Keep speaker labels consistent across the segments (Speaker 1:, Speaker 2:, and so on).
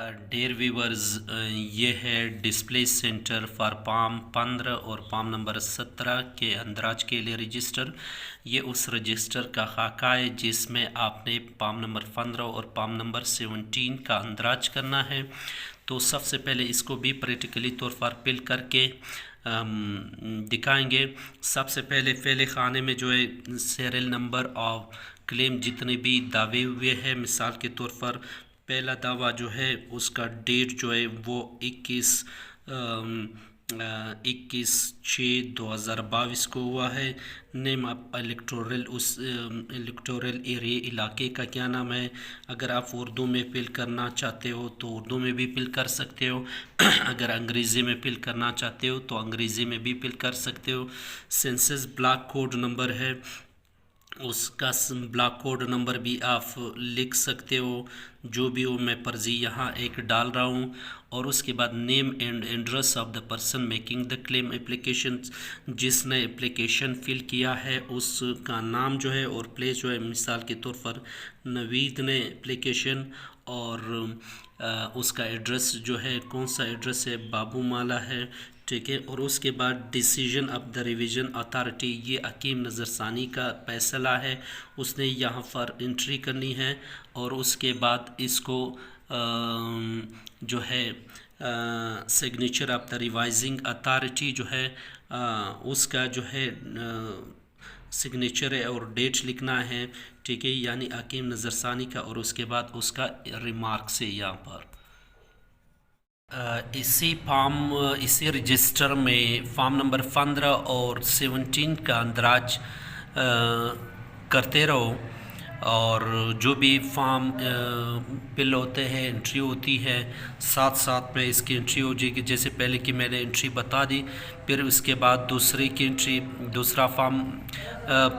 Speaker 1: Dare viewers, ये है display centre for palm 15 और पाम नंबर 17 के अंदराज के लिए रजिस्टर। ये उस रजिस्टर का खाका है जिसमें आपने पाम नंबर 15 और पाम नंबर 17 का अंदराज करना है। तो सबसे पहले इसको भी प्रैक्टिकली तौर पर फिल करके दिखाएंगे। सबसे पहले खाने में जो है सीरियल नंबर और क्लेम जितने भी दावे हुए हैं, मिसाल के तौर पर पहला दावा जो है उसका डेट जो है वो 21/6/2022 को हुआ है। नेम ऑफ इलेक्टोरल, उस इलेक्टोरल एरिया इलाके का क्या नाम है। अगर आप उर्दू में फिल करना चाहते हो तो उर्दू में भी फिल कर सकते हो अगर अंग्रेज़ी में फिल करना चाहते हो तो अंग्रेज़ी में भी फिल कर सकते हो। सेंसस ब्लॉक कोड नंबर है, उसका ब्लॉक कोड नंबर भी आप लिख सकते हो। जो भी हो मैं फर्जी यहाँ एक डाल रहा हूँ। और उसके बाद name and address of the person making the claim application, जिसने एप्लीकेशन फिल किया है उसका नाम जो है और प्लेस जो है। मिसाल के तौर पर नवीद ने एप्लीकेशन और उसका एड्रेस जो है कौन सा एड्रेस है, बाबू माला है, ठीक है। और उसके बाद decision of the revision authority, ये हकीम नज़रसानी का फैसला है, उसने यहाँ पर एंट्री करनी है। और उसके बाद इसको जो है signature of the revising authority जो है उसका जो है सिग्नेचर है और डेट लिखना है, ठीक है, यानी हकीम नज़रसानी का। और उसके बाद उसका रिमार्क्स है यहाँ पर। इसी रजिस्टर में फॉर्म नंबर 15 और 17 का अंदराज करते रहो। और जो भी फॉर्म फिल होते हैं, एंट्री होती है, साथ साथ में इसकी एंट्री हो जाएगी। जैसे पहले की मैंने एंट्री बता दी, फिर उसके बाद दूसरे की एंट्री, दूसरा फॉर्म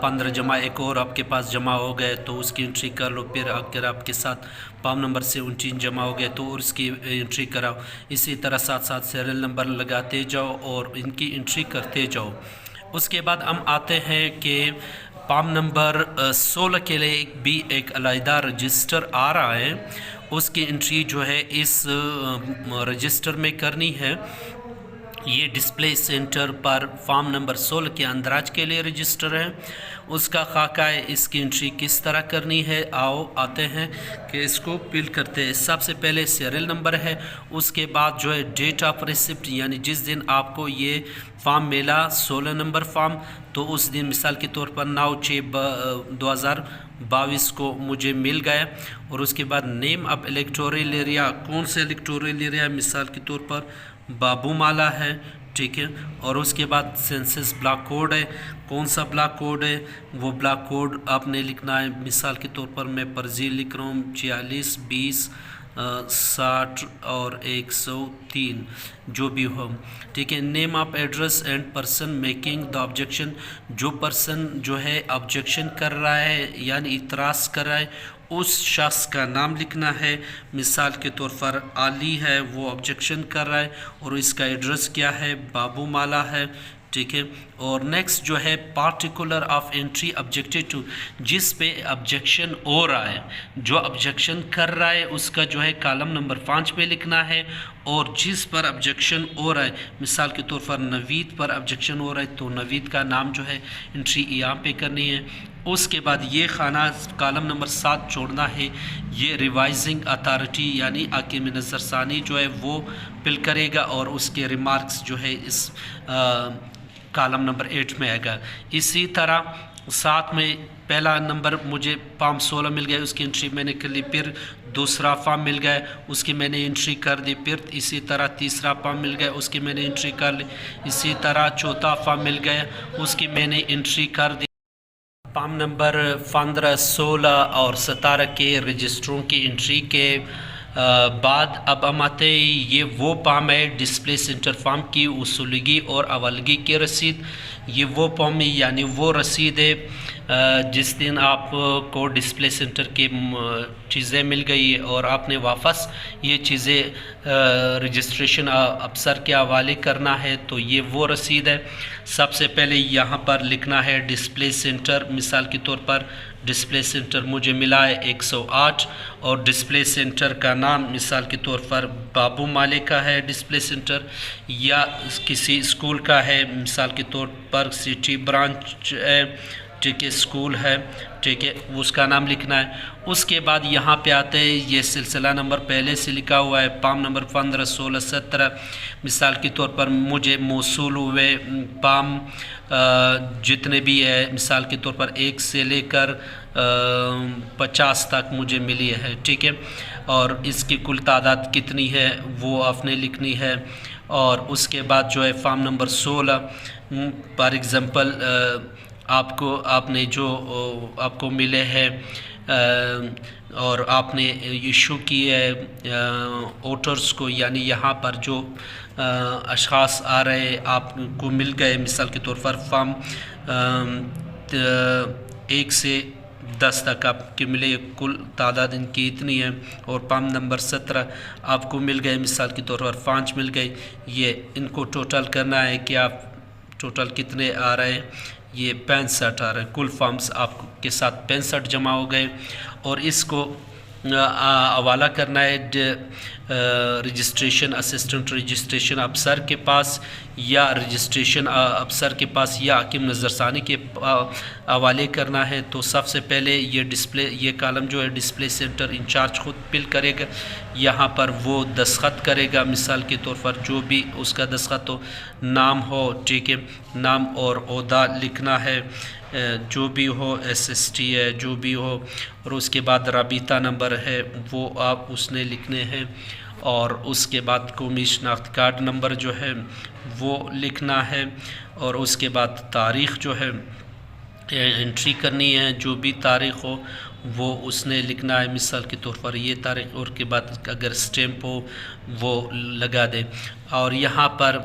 Speaker 1: 15 जमा एक और आपके पास जमा हो गए तो उसकी एंट्री कर लो। फिर अगर आपके साथ फॉर्म नंबर 17 जमा हो गए तो उसकी एंट्री कराओ। इसी तरह साथ साथ सीरियल नंबर लगाते जाओ और इनकी एंट्री करते जाओ। उसके बाद हम आते हैं कि फॉर्म नंबर 16 के लिए भी एक अलहदा रजिस्टर आ रहा है, उसकी एंट्री जो है इस रजिस्टर में करनी है। ये डिस्प्ले सेंटर पर फॉर्म नंबर 16 के अंदराज के लिए रजिस्टर है, उसका खाका है। इसकी एंट्री किस तरह करनी है, आओ आते हैं कि इसको फिल करते हैं। सबसे पहले सीरियल नंबर है, उसके बाद जो है डेट ऑफ रिसिप्ट, यानी जिस दिन आपको ये फॉर्म मिला 16 नंबर फॉर्म, तो उस दिन मिसाल के तौर पर 9/6/2022 को मुझे मिल गया। और उसके बाद नेम ऑफ इलेक्टोरल एरिया, कौन सा इलेक्टोरल एरिया, मिसाल के तौर पर बाबू माला है, ठीक है। और उसके बाद सेंसस ब्लॉक कोड है, कौन सा ब्लॉक कोड है वो ब्लॉक कोड आपने लिखना है। मिसाल के तौर पर मैं फर्जी लिख रहा हूँ 46 20 60 और 103 जो भी हो, ठीक है। Name of address and person making the objection, जो पर्सन जो है ऑब्जेक्शन कर रहा है यानी इतराज़ कर रहा है उस शख्स का नाम लिखना है। मिसाल के तौर पर आली है, वो ऑब्जेक्शन कर रहा है और इसका एड्रेस क्या है, बाबू माला है, ठीक है। और नेक्स्ट जो है particular of entry objected to, जिस पे ऑब्जेक्शन हो रहा है, जो ऑब्जेक्शन कर रहा है उसका जो है कॉलम नंबर 5 पे लिखना है। और जिस पर ऑब्जेक्शन हो रहा है, मिसाल के तौर पर नवीद पर ऑब्जेक्शन हो रहा है तो नवीद का नाम जो है एंट्री यहाँ पे करनी है। उसके बाद ये खाना कॉलम नंबर 7 छोड़ना है, ये रिवाइजिंग अथॉरिटी यानी हकीम नज़रसानी जो है वो फिल करेगा और उसके रिमार्क्स जो है इस कॉलम नंबर 8 में आएगा। इसी तरह साथ में पहला नंबर मुझे फॉर्म 16 मिल गया, उसकी एंट्री मैंने कर ली। फिर दूसरा फॉर्म मिल गया, उसकी मैंने एंट्री कर दी। फिर इसी तरह तीसरा फॉर्म मिल गया, उसकी मैंने एंट्री कर ली। इसी तरह चौथा फॉर्म मिल गया, उसकी मैंने एंट्री कर दी। फॉर्म नंबर 15, 16 और 17 के रजिस्टरों की एंट्री के बाद अब हम आते हैं, ये वो फॉर्म है डिस्प्ले सेंटर फॉर्म की वसूलगी और अवलगी की रसीद। ये वो फॉर्म है यानी वो रसीद है जिस दिन आपको डिस्प्ले सेंटर की चीज़ें मिल गई और आपने वापस ये चीज़ें रजिस्ट्रेशन अफसर के हवाले करना है, तो ये वो रसीद है। सबसे पहले यहाँ पर लिखना है डिस्प्ले सेंटर, मिसाल के तौर पर डिस्प्ले सेंटर मुझे मिला है 108 और डिस्प्ले सेंटर का नाम मिसाल के तौर पर बाबू माले का है डिस्प्ले सेंटर, या किसी स्कूल का है मिसाल के तौर पर सिटी ब्रांच है, ठीक है, स्कूल है, ठीक है, उसका नाम लिखना है। उसके बाद यहाँ पे आते हैं, ये सिलसिला नंबर पहले से लिखा हुआ है, पाम नंबर 15, 16, 17 मिसाल के तौर पर मुझे मौसूल हुए पाम जितने भी है मिसाल के तौर पर 1 से लेकर 50 तक मुझे मिली है, ठीक है, और इसकी कुल तादाद कितनी है वो आपने लिखनी है। और उसके बाद जो है फॉर्म नंबर 16 फॉर एग्ज़ाम्पल आपने जो आपको मिले हैं और आपने इशू किए वोटर्स को, यानी यहाँ पर जो अशख़ास आ रहे आपको मिल गए मिसाल के तौर पर फॉर्म 1 से 10 तक आपके मिले, कुल तादाद इनकी इतनी है। और फॉर्म नंबर 17 आपको मिल गए मिसाल के तौर पर 5 मिल गए, ये इनको टोटल करना है कि आप टोटल कितने आ रहे हैं, ये 65 आ रहे हैं। कुल फॉर्म्स आपके साथ 65 जमा हो गए और इसको हवाला करना है रजिस्ट्रेशन असिस्टेंट रजिस्ट्रेशन अफसर के पास या रजिस्ट्रेशन अफसर के पास या हाकिम नज़रसानी के हवाले करना है। तो सबसे पहले ये कॉलम जो है डिस्प्ले सेंटर इंचार्ज खुद फिल करेगा, यहाँ पर वो दस्तखत करेगा, मिसाल के तौर पर जो भी उसका दस्तखत हो, नाम हो, ठीक है, नाम और ओहदा लिखना है, जो भी हो, SST है, जो भी हो, और उसके बाद राबिता नंबर है वो आप उसने लिखने हैं, और उसके बाद कौमी शनाख्त कार्ड नंबर जो है वो लिखना है, और उसके बाद तारीख़ जो है एंट्री करनी है, जो भी तारीख़ हो वो उसने लिखना है, मिसाल के तौर पर ये तारीख़, और के बाद अगर स्टैम्प हो वो लगा दे। और यहाँ पर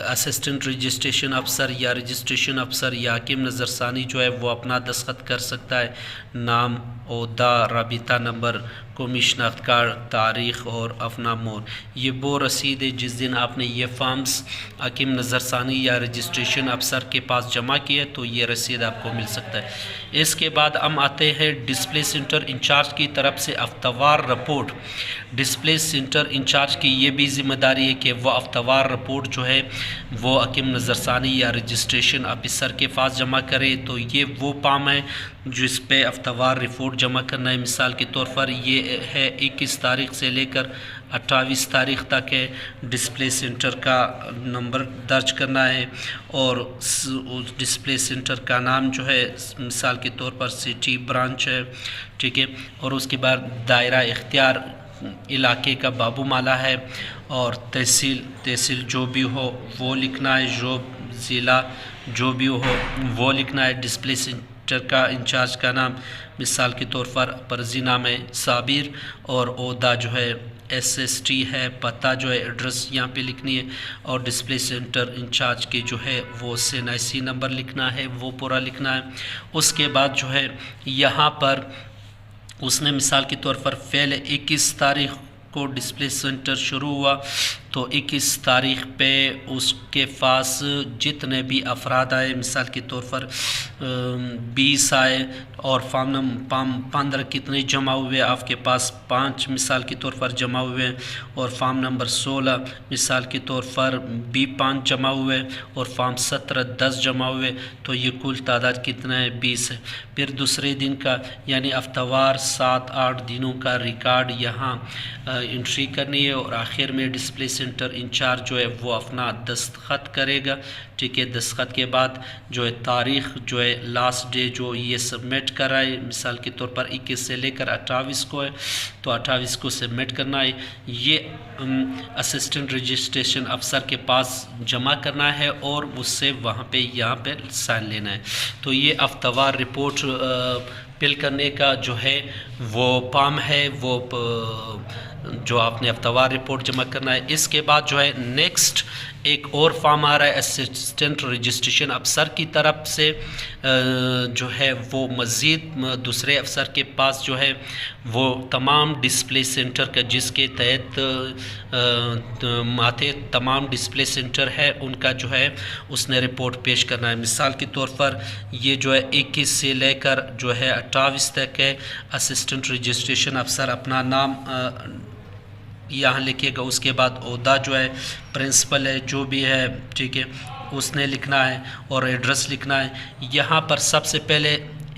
Speaker 1: असिस्टेंट रजिस्ट्रेशन अफसर या रजिस्ट्रेशन अफसर या हाकिम नज़रसानी जो है वो अपना दस्तखत कर सकता है, नाम, ओहदा, राबिता नंबर, कौमी शनाख्त कार्ड, तारीख़ और अपना मोहर। ये वो रसीद है जिस दिन आपने ये फॉर्म्स हाकिम नज़रसानी या रजिस्ट्रेशन अफसर के पास जमा किए तो ये रसीद आपको मिल सकता है। इसके बाद हम आते हैं डिस्प्ले सेंटर इंचार्ज की तरफ से हफ्तावार रिपोर्ट। डिस्प्ले सेंटर इंचार्ज की ये भी ज़िम्मेदारी है कि वो हफ्तावार रिपोर्ट जो है वो हाकिम नज़रसानी या रजिस्ट्रेशन ऑफिसर के पास जमा करे। तो ये वो काम है जिस पे हफ्तावार रिपोर्ट जमा करना है। मिसाल के तौर पर ये है 21 तारीख़ से लेकर 28 तारीख़ तक है, डिस्प्ले सेंटर का नंबर दर्ज करना है और उस डिस्प्ले सेंटर का नाम जो है मिसाल के तौर पर सिटी ब्रांच है, ठीक है, और उसके बाद दायरा इख्तियार इलाके का बाबू माला है, और तहसील जो भी हो वो लिखना है, जो ज़िला जो भी हो वो लिखना है। डिस्प्ले सेंटर का इंचार्ज का नाम मिसाल के तौर पर फर्जी नाम है साबिर, और ओहदा जो है SST है, पता जो है एड्रेस यहाँ पे लिखनी है, और डिस्प्ले सेंटर इंचार्ज के जो है वो SNIC नंबर लिखना है, वो पूरा लिखना है। उसके बाद जो है यहाँ पर उसने मिसाल के तौर पर पहले 21 तारीख़ को डिस्प्ले सेंटर शुरू हुआ तो 21 तारीख़ पे उसके पास जितने भी अफराद आए, मिसाल के तौर पर 20 आए, और फॉर्म 15 कितने जमा हुए आपके पास 5 मिसाल के तौर पर जमा हुए, और फॉर्म नंबर 16 मिसाल के तौर पर भी 5 जमा हुए, और फॉर्म 17 10 जमा हुए। तो ये कुल तादाद कितना है 20 है। फिर दूसरे दिन का यानी हफ्तावार 7-8 दिनों का रिकॉर्ड यहाँ एंट्री करनी है, और आखिर में डिस्प्ले सेंटर इंचार्ज जो है वो अपना दस्तखत करेगा, ठीक है। दस्तखत के बाद जो है तारीख़ जो है लास्ट डे जो ये सबमिट कराए, मिसाल के तौर पर 21 से लेकर 28 को है तो 28 को सबमिट करना है। ये असिस्टेंट रजिस्ट्रेशन अफसर के पास जमा करना है और उससे वहाँ पे यहाँ पे साइन लेना है। तो ये हफ्तावार रिपोर्ट फिल करने का जो है वो काम है वो जो आपने हफ्तावार रिपोर्ट जमा करना है। इसके बाद जो है नेक्स्ट एक और फॉर्म आ रहा है असिस्टेंट रजिस्ट्रेशन अफसर की तरफ से, जो है वो मज़ीद दूसरे अफसर के पास जो है वो तमाम डिस्प्ले सेंटर का जिसके तहत आते तमाम डिस्प्ले सेंटर है उनका जो है उसने रिपोर्ट पेश करना है। मिसाल के तौर पर ये जो है 21 से लेकर जो है 28 तक है। असिस्टेंट रजिस्ट्रेशन अफसर अपना नाम यहाँ लिखिएगा, उसके बाद ओहदा जो है प्रिंसिपल है जो भी है, ठीक है, उसने लिखना है और एड्रेस लिखना है। यहाँ पर सबसे पहले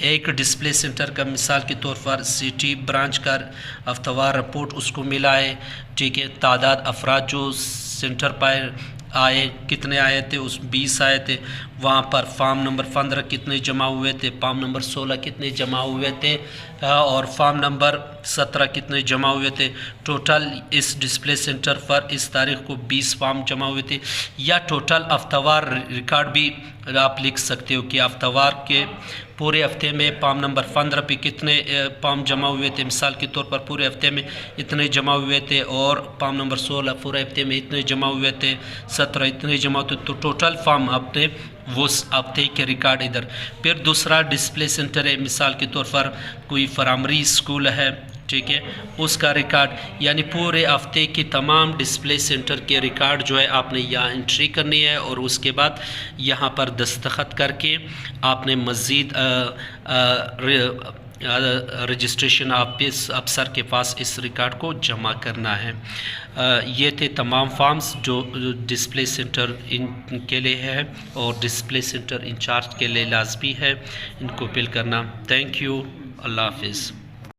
Speaker 1: एक डिस्प्ले सेंटर का मिसाल के तौर पर सिटी ब्रांच का हफ्तावार रिपोर्ट उसको मिला है, ठीक है। तादाद अफराद जो सेंटर पर आए कितने आए थे, उस 20 आए थे। वहाँ पर फॉर्म नंबर 15 कितने जमा हुए थे, फॉर्म नंबर 16 कितने जमा हुए थे और फॉर्म नंबर 17 कितने जमा हुए थे। टोटल इस डिस्प्ले सेंटर पर इस तारीख को 20 फॉर्म जमा हुए थे। या टोटल हफ्तावार रिकॉर्ड भी आप लिख सकते हो कि हफ्तावार के पूरे हफ्ते में फॉर्म नंबर 15 पे कितने फॉर्म जमा हुए थे। मिसाल के तौर पर पूरे हफ्ते में इतने जमा हुए थे और फॉर्म नंबर 16 पूरे हफ्ते में इतने जमा हुए थे, 17 इतने जमा हुए थे। तो टोटल फॉर्म आपने वो हफ्ते के रिकॉर्ड इधर। फिर दूसरा डिस्प्ले सेंटर है, मिसाल के तौर पर कोई प्राइमरी स्कूल है, ठीक है, उसका रिकॉर्ड, यानी पूरे हफ्ते के तमाम डिस्प्ले सेंटर के रिकॉर्ड जो है आपने यहाँ एंट्री करनी है और उसके बाद यहाँ पर दस्तखत करके आपने मज़ीद रजिस्ट्रेशन ऑफिस अफसर के पास इस रिकॉर्ड को जमा करना है। ये थे तमाम फॉर्म्स जो डिस्प्ले सेंटर इनके लिए है और डिस्प्ले सेंटर इंचार्ज के लिए लाजमी है इनको फिल करना। थैंक यू, अल्लाह हाफिज़।